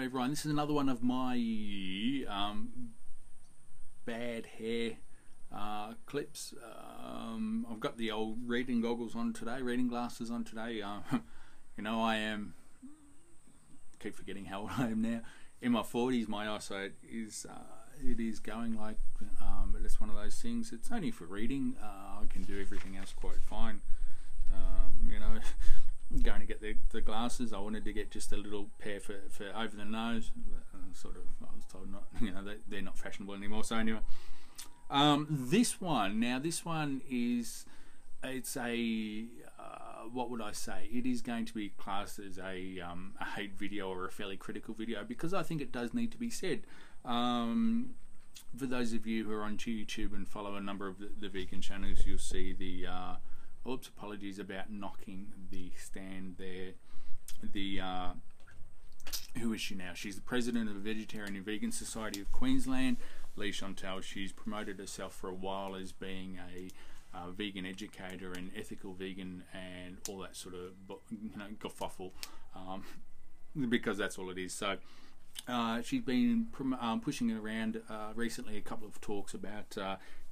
everyone, this is another one of my bad hair clips. I've got the old reading goggles on today, reading glasses on today. You know, keep forgetting how old I am now. In my 40s, my eyesight is it is going like, but it's one of those things. It's only for reading. I can do everything else quite fine. You know, going to get the glasses, I wanted to get just a little pair for over the nose. Sort of, I was told not. You know, they're not fashionable anymore. So anyway, this one is, it's a what would I say? It is going to be classed as a hate video or a fairly critical video, because I think it does need to be said. For those of you who are on YouTube and follow a number of the vegan channels, you'll see the oops, apologies about knocking the stand there. Who is she now? She's the president of the Vegetarian and Vegan Society of Queensland, Leigh-Chantelle. She's promoted herself for a while as being a vegan educator and ethical vegan and all that sort of, you know, kerfuffle, because that's all it is. So she's been pushing around recently a couple of talks about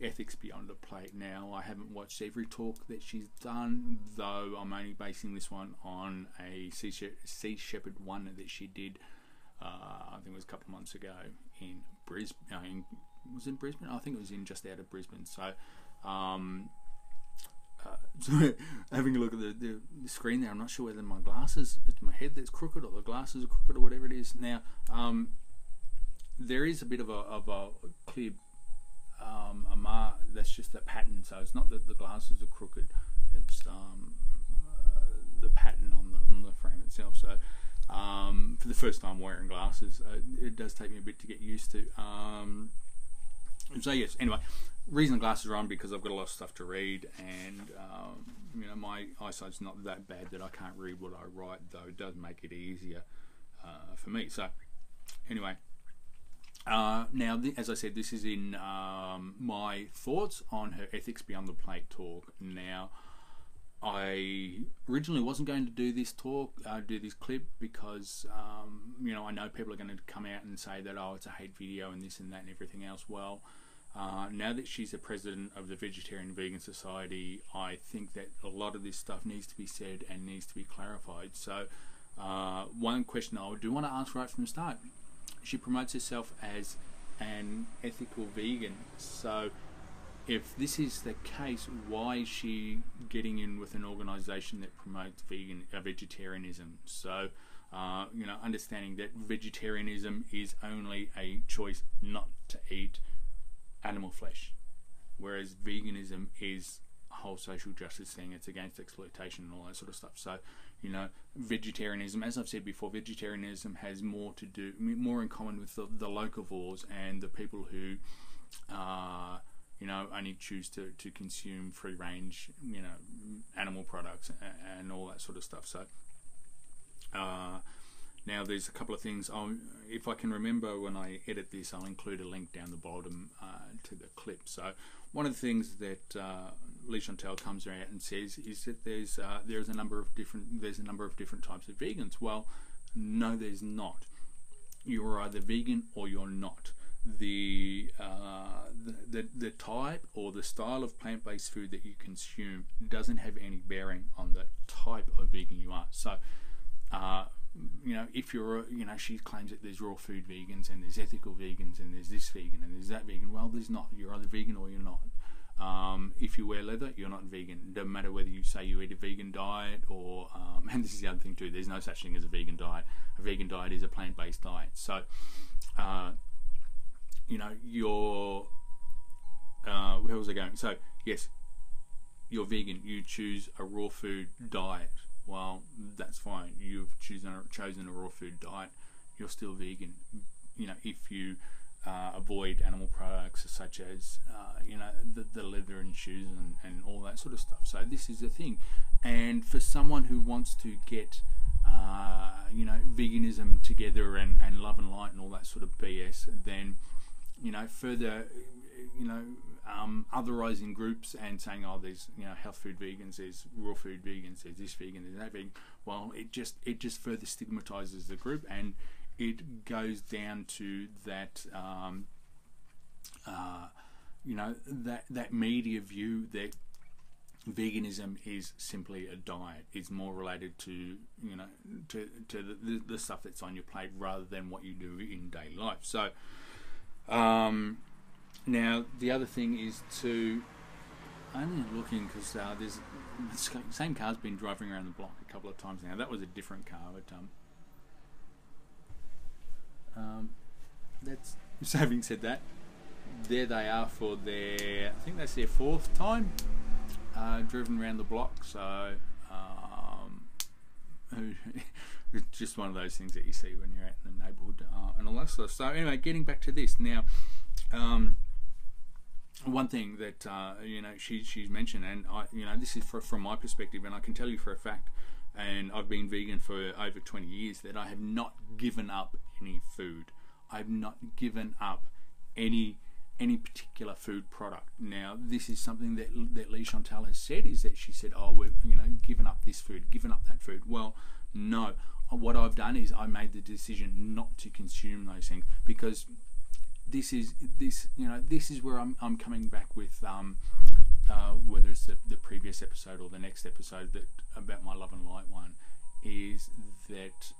ethics beyond the plate. Now, I haven't watched every talk that she's done, though I'm only basing this one on a Sea Shepherd one that she did, I think it was a couple of months ago in Brisbane. Was it in Brisbane? I think it was in just out of Brisbane. So so having a look at the screen there, I'm not sure whether my glasses, it's my head that's crooked or the glasses are crooked or whatever it is. Now, there is a bit of a clear that's just the pattern. So it's not that the glasses are crooked, it's the pattern on the frame itself. So for the first time wearing glasses, it does take me a bit to get used to. So yes, anyway, reason the glasses are on because I've got a lot of stuff to read, and you know, my eyesight's not that bad that I can't read what I write, though it does make it easier for me. So anyway, now as I said, this is in my thoughts on her Ethics Beyond the Plate talk. Now, I originally wasn't going to do this talk, do this clip, because you know, I know people are going to come out and say that, oh, it's a hate video and this and that and everything else. Well, now that she's the president of the Vegetarian Vegan Society, I think that a lot of this stuff needs to be said and needs to be clarified. So one question I do want to ask right from the start: she promotes herself as an ethical vegan, so if this is the case, why is she getting in with an organisation that promotes vegetarianism? So, you know, understanding that vegetarianism is only a choice not to eat animal flesh, whereas veganism is a whole social justice thing. It's against exploitation and all that sort of stuff. So, you know, vegetarianism, as I've said before, vegetarianism has more in common with the locavores and the people who you know, only choose to consume free range, you know, animal products and all that sort of stuff. So now there's a couple of things. If I can remember when I edit this, I'll include a link down the bottom to the clip. So one of the things that Leigh-Chantelle comes around and says is that there's a number of different types of vegans. Well, no, there's not. You're either vegan or you're not. The type or the style of plant-based food that you consume doesn't have any bearing on the type of vegan you are. So you know, if you're, you know, she claims that there's raw food vegans and there's ethical vegans and there's this vegan and there's that vegan. Well, there's not. You're either vegan or you're not. If you wear leather, you're not vegan. It doesn't matter whether you say you eat a vegan diet or and this is the other thing too, there's no such thing as a vegan diet. A vegan diet is a plant-based diet. So you know, where was I going? So yes, you're vegan, you choose a raw food diet. Well, that's fine. You've chosen a raw food diet. You're still vegan. You know, if you avoid animal products such as you know, the leather and shoes and all that sort of stuff. So this is the thing. And for someone who wants to get you know, veganism together and love and light and all that sort of BS, then, you know, further, you know, otherizing groups and saying, oh, there's, you know, health food vegans, there's raw food vegans, there's this vegan, there's that vegan. Well, it just further stigmatizes the group, and it goes down to that that media view that veganism is simply a diet. It's more related to the stuff that's on your plate rather than what you do in daily life. So now the other thing is to only looking because there's the same car's been driving around the block a couple of times now. That was a different car, but that's so. Having said that, there they are for their, I think that's their 4th time driven around the block. So it's just one of those things that you see when you're out in the neighbourhood and all that stuff. So anyway, getting back to this now. One thing that she's mentioned, and this is from my perspective, and I can tell you for a fact, and I've been vegan for over 20 years, that I have not given up any food. I've not given up any particular food product. Now, this is something that Leigh-Chantelle has said, is that she said, oh, we're given up this food, given up that food. Well, no. What I've done is I made the decision not to consume those things, because this is where I'm coming back with whether it's the previous episode or the next episode that about my love and light one, is that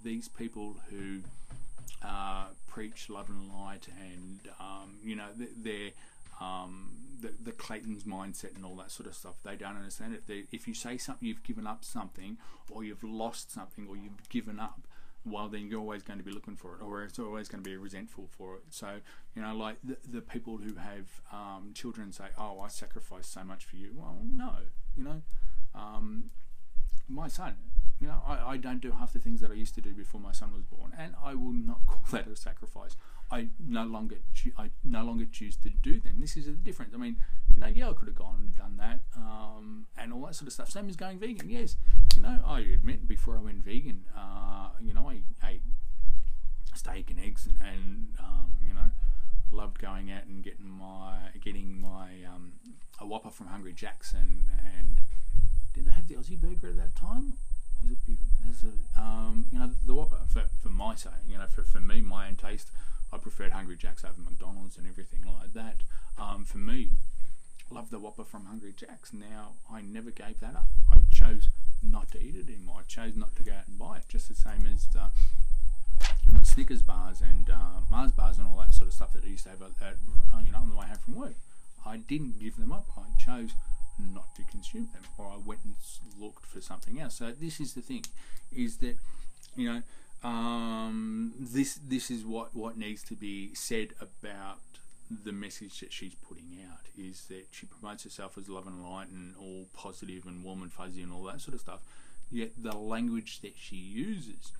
these people who preach love and light and they're the Clayton's mindset and all that sort of stuff, they don't understand it. If you say something, you've given up something, or you've lost something, or you've given up, well, then you're always going to be looking for it, or it's always going to be resentful for it. So, like the people who have children say, oh, I sacrificed so much for you. Well, no, my son, I don't do half the things that I used to do before my son was born, and I will not call that a sacrifice. I no longer choose to do them. This is a difference. I mean, yeah, I could have gone and done that, and all that sort of stuff. Same as going vegan. Yes, I admit before I went vegan, I ate steak and eggs and loved going out and getting my a Whopper from Hungry Jack's and did they have the Aussie burger at that time? Was it the Whopper for my sake, for me, my own taste, I preferred Hungry Jack's over McDonald's and everything like that. For me, love the Whopper from Hungry Jack's. Now, I never gave that up. I chose not to eat it anymore. I chose not to go out and buy it, just the same as Snickers bars and Mars bars and all that sort of stuff that I used to have on the way home from work. I didn't give them up. I chose not to consume them, or I went and looked for something else. So this is the thing, is that this is what needs to be said about the message that she's putting out, is that she promotes herself as love and light and all positive and warm and fuzzy and all that sort of stuff, yet the language that she uses,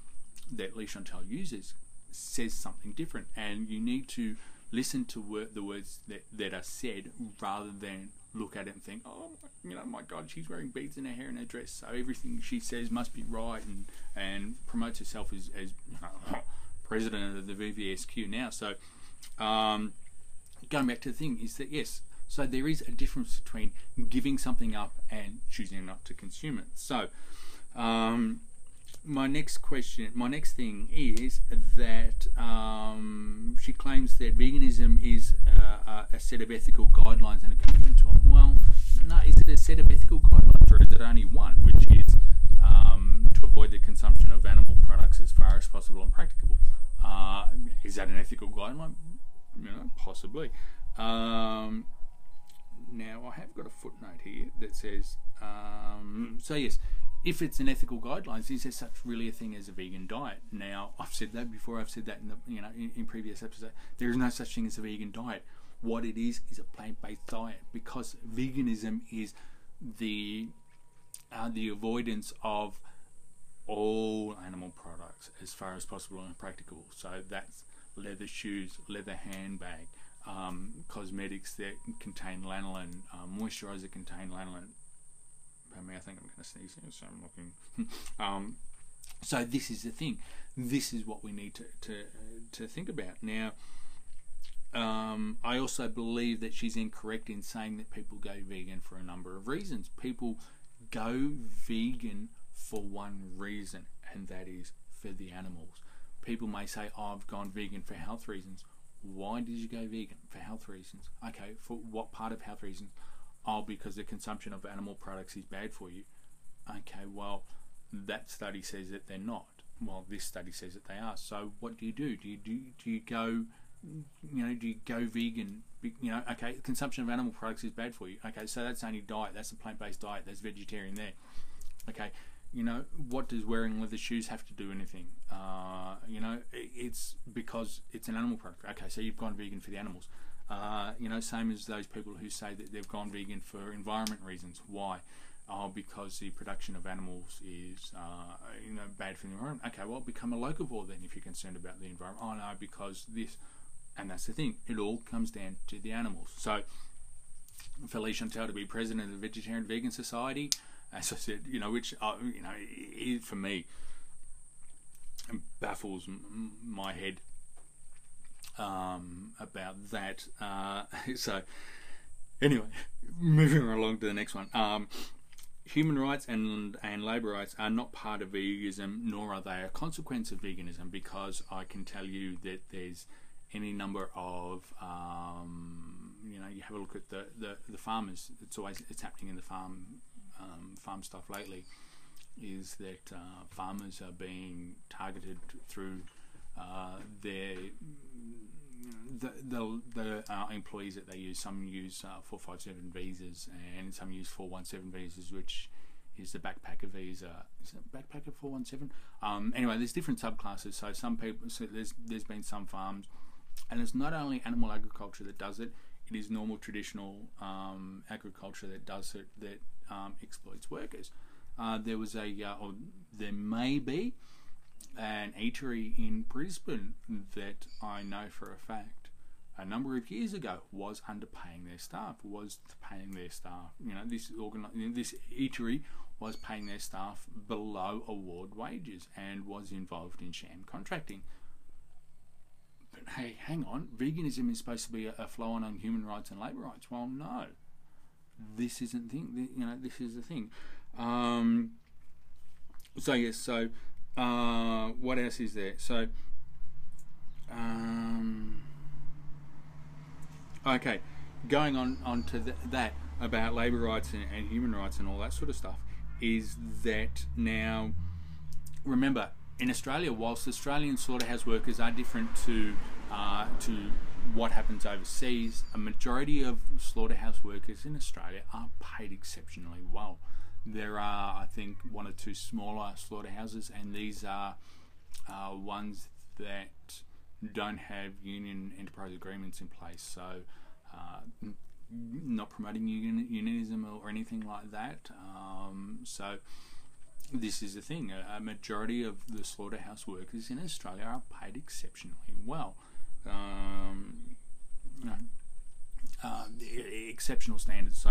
that Leigh-Chantelle uses, says something different, and you need to listen to the words that are said rather than look at it and think, oh, my God, she's wearing beads in her hair and her dress, so everything she says must be right, and promotes herself as president of the VVSQ now. So going back to the thing is that, yes, so there is a difference between giving something up and choosing not to consume it. So my next thing is that she claims that veganism is a set of ethical guidelines and a commitment to them. Well, no, is it a set of ethical guidelines, or is it only one, which is to avoid the consumption of animal products as far as possible and practicable? Is that an ethical guideline? Possibly. Now, I have got a footnote here that says, so yes, if it's an ethical guidelines, is there such really a thing as a vegan diet? Now, I've said that before. I've said that in previous episodes. There is no such thing as a vegan diet. What it is a plant-based diet, because veganism is the avoidance of all animal products as far as possible and practical. So that's leather shoes, leather handbag, cosmetics that contain lanolin, moisturizer contain lanolin. I think I'm going to sneeze here, so I'm looking. So this is the thing. This is what we need to think about. Now, I also believe that she's incorrect in saying that people go vegan for a number of reasons. People go vegan for one reason, and that is for the animals. people may say, oh, I've gone vegan for health reasons. Why did you go vegan? For health reasons. Okay, for what part of health reasons? Oh, because the consumption of animal products is bad for you. Okay, well, that study says that they're not. Well, this study says that they are. So what do? Do you go, do you go vegan? Okay, consumption of animal products is bad for you. Okay, so that's only diet. That's a plant-based diet. That's vegetarian there. Okay, what does wearing leather shoes have to do anything? It's because it's an animal product. Okay, so you've gone vegan for the animals. Same as those people who say that they've gone vegan for environment reasons. Why? Oh, because the production of animals is, bad for the environment. Okay, well, become a locavore then if you're concerned about the environment. Oh, no, because this, and that's the thing. It all comes down to the animals. So, for Leigh-Chantelle to be president of the Vegetarian Vegan Society, as I said, which, for me, baffles my head about that. So, anyway, moving along to the next one. Human rights and labour rights are not part of veganism, nor are they a consequence of veganism, because I can tell you that there's any number of, you have a look at the farmers. It's happening in the farm stuff lately, is that farmers are being targeted through their the employees that they use. Some use 457 visas, and some use 417 visas, which is the backpacker visa. Is it backpacker 417? Anyway, there's different subclasses. So some people, there's been some farms, and it's not only animal agriculture that does it. It is normal traditional agriculture that does it, that exploits workers. There was or there may be an eatery in Brisbane that I know for a fact a number of years ago was underpaying their staff, this eatery was paying their staff below award wages and was involved in sham contracting. But hey, hang on, veganism is supposed to be a flow on human rights and labour rights. Well, no, this isn't the thing. This is the thing. What else is there? So, okay, going on to that about labour rights and human rights and all that sort of stuff, is that now, remember, in Australia, whilst Australian slaughterhouse workers are different to what happens overseas, a majority of slaughterhouse workers in Australia are paid exceptionally well. There are, I think, one or two smaller slaughterhouses, and these are ones that don't have union enterprise agreements in place. So, not promoting unionism or anything like that. So, this is the thing. A majority of the slaughterhouse workers in Australia are paid exceptionally well. Exceptional standards.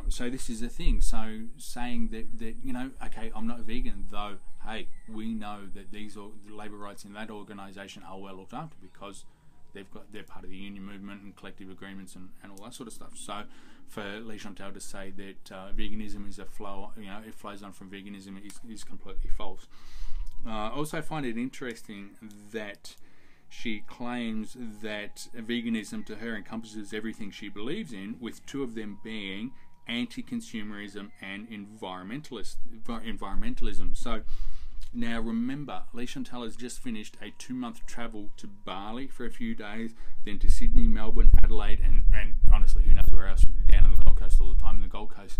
So this is the thing. So saying that okay, I'm not vegan, though. Hey, we know that these labour rights in that organisation are well looked after because they're part of the union movement and collective agreements and all that sort of stuff. So for Leigh-Chantelle to say that veganism is a flow, it flows on from veganism is completely false. I also find it interesting that she claims that veganism to her encompasses everything she believes in, with two of them being anti-consumerism and environmentalism. So now remember, Leigh-Chantelle has just finished a 2-month travel to Bali for a few days, then to Sydney, Melbourne, Adelaide, and honestly, who knows where else, down on the Gold Coast all the time. And the Gold Coast,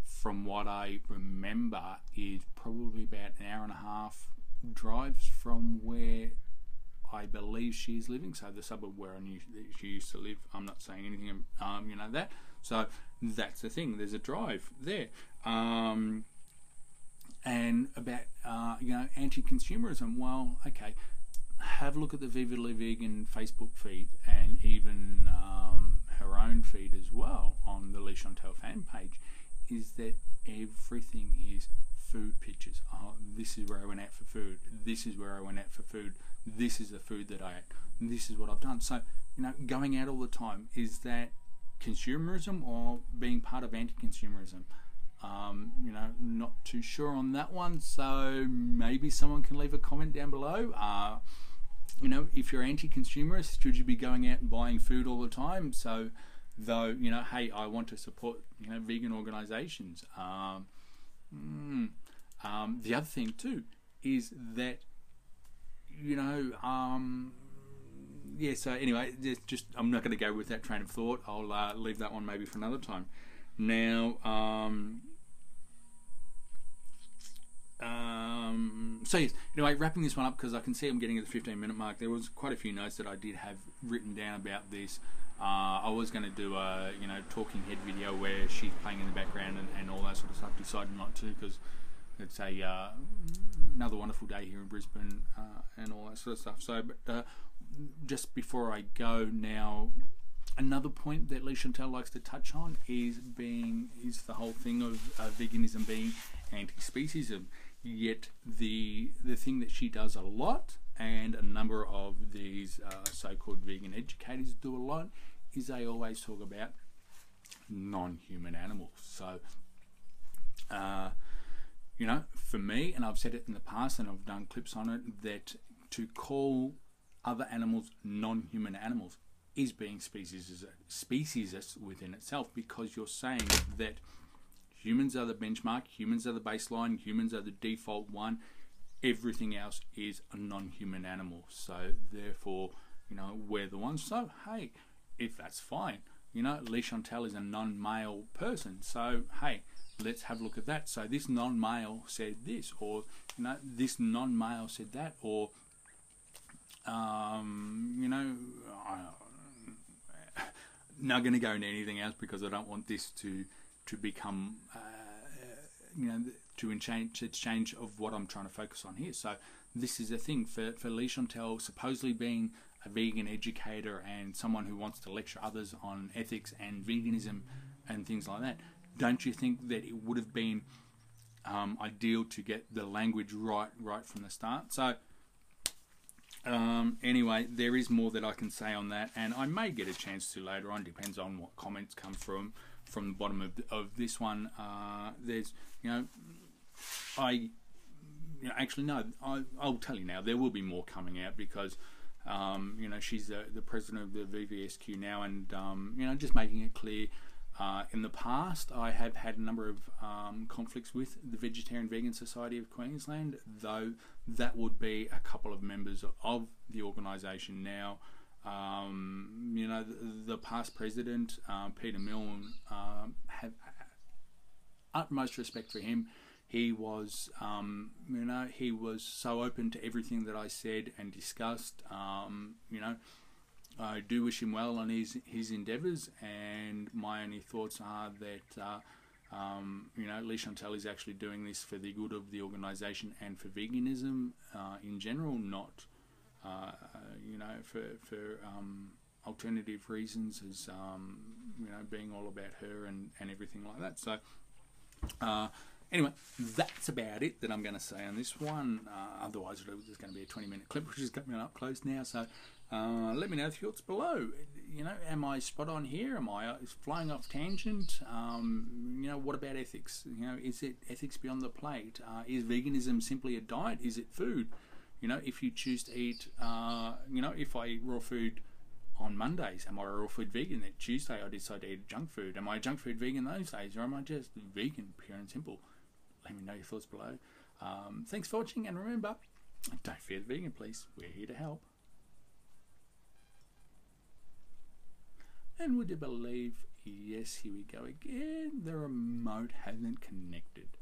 from what I remember, is probably about an hour and a half drives from where I believe she is living, so the suburb where I knew that she used to live. I'm not saying anything, that. So that's the thing. There's a drive there, and about anti-consumerism. Well, okay, have a look at the Viva La Vegan Facebook feed and even her own feed as well on the Leigh-Chantelle fan page. Is that everything is food pictures? Oh, this is where I went out for food. This is where I went out for food. This is the food that I ate. This is what I've done. So, going out all the time, is that consumerism or being part of anti-consumerism? You know, not too sure on that one, so maybe someone can leave a comment down below. You know, if you're anti-consumerist, should you be going out and buying food all the time? So, though, you know, hey, I want to support, you know, vegan organisations. The other thing too is that, you know, yeah. So anyway, just I'm not going to go with that train of thought. I'll leave that one maybe for another time. Now, so yes, anyway, wrapping this one up because I can see I'm getting at the 15-minute mark. There was quite a few notes that I did have written down about this. I was going to do a, you know, talking head video where she's playing in the background and all that sort of stuff. Decided not to because it's a another wonderful day here in Brisbane and all that sort of stuff. So, but just before I go now, another point that Leigh-Chantelle likes to touch on is the whole thing of veganism being anti-speciesism. Yet the thing that she does a lot, and a number of these so-called vegan educators do a lot, is they always talk about non-human animals. So, you know, for me, and I've said it in the past, and I've done clips on it, that to call other animals non-human animals is being speciesist within itself, because you're saying that humans are the benchmark, humans are the baseline, humans are the default one, everything else is a non-human animal. So therefore, you know, we're the ones. So hey, if that's fine, you know, Leigh-Chantelle is a non-male person, so hey, let's have a look at that. So this non-male said this, or you know, this non-male said that, or you know, not going to go into anything else because I don't want this to become you know, to change of what I'm trying to focus on here. So this is a thing for Leigh-Chantelle, supposedly being a vegan educator and someone who wants to lecture others on ethics and veganism and things like that. Don't you think that it would have been ideal to get the language right from the start? So anyway, there is more that I can say on that, and I may get a chance to later on. Depends on what comments come from the bottom of this one. There's, you know, actually no, I'll tell you now, there will be more coming out because you know, she's the president of the VVSQ now, and you know, just making it clear. In the past, I have had a number of conflicts with the Vegetarian Vegan Society of Queensland, though that would be a couple of members of the organisation now. You know, the past president, Peter Milne, have utmost respect for him. He was, you know, he was so open to everything that I said and discussed. You know, I do wish him well on his endeavours, and my only thoughts are that you know, Leigh-Chantelle is actually doing this for the good of the organisation and for veganism in general, not you know, for alternative reasons, as you know, being all about her and everything like that. So anyway, that's about it that I'm going to say on this one. Otherwise, there's going to be a 20-minute clip, which is coming up close now. So let me know your thoughts below. You know, am I spot on here? Am I flying off tangent? You know, what about ethics? You know, is it ethics beyond the plate? Is veganism simply a diet? Is it food? You know, if you choose to eat, you know, if I eat raw food on Mondays, am I a raw food vegan? Then Tuesday I decide to eat junk food. Am I a junk food vegan those days, or am I just vegan, pure and simple? Let me know your thoughts below. Thanks for watching, and remember, don't fear the vegan, please. We're here to help. And would you believe, yes, here we go again, the remote hasn't connected.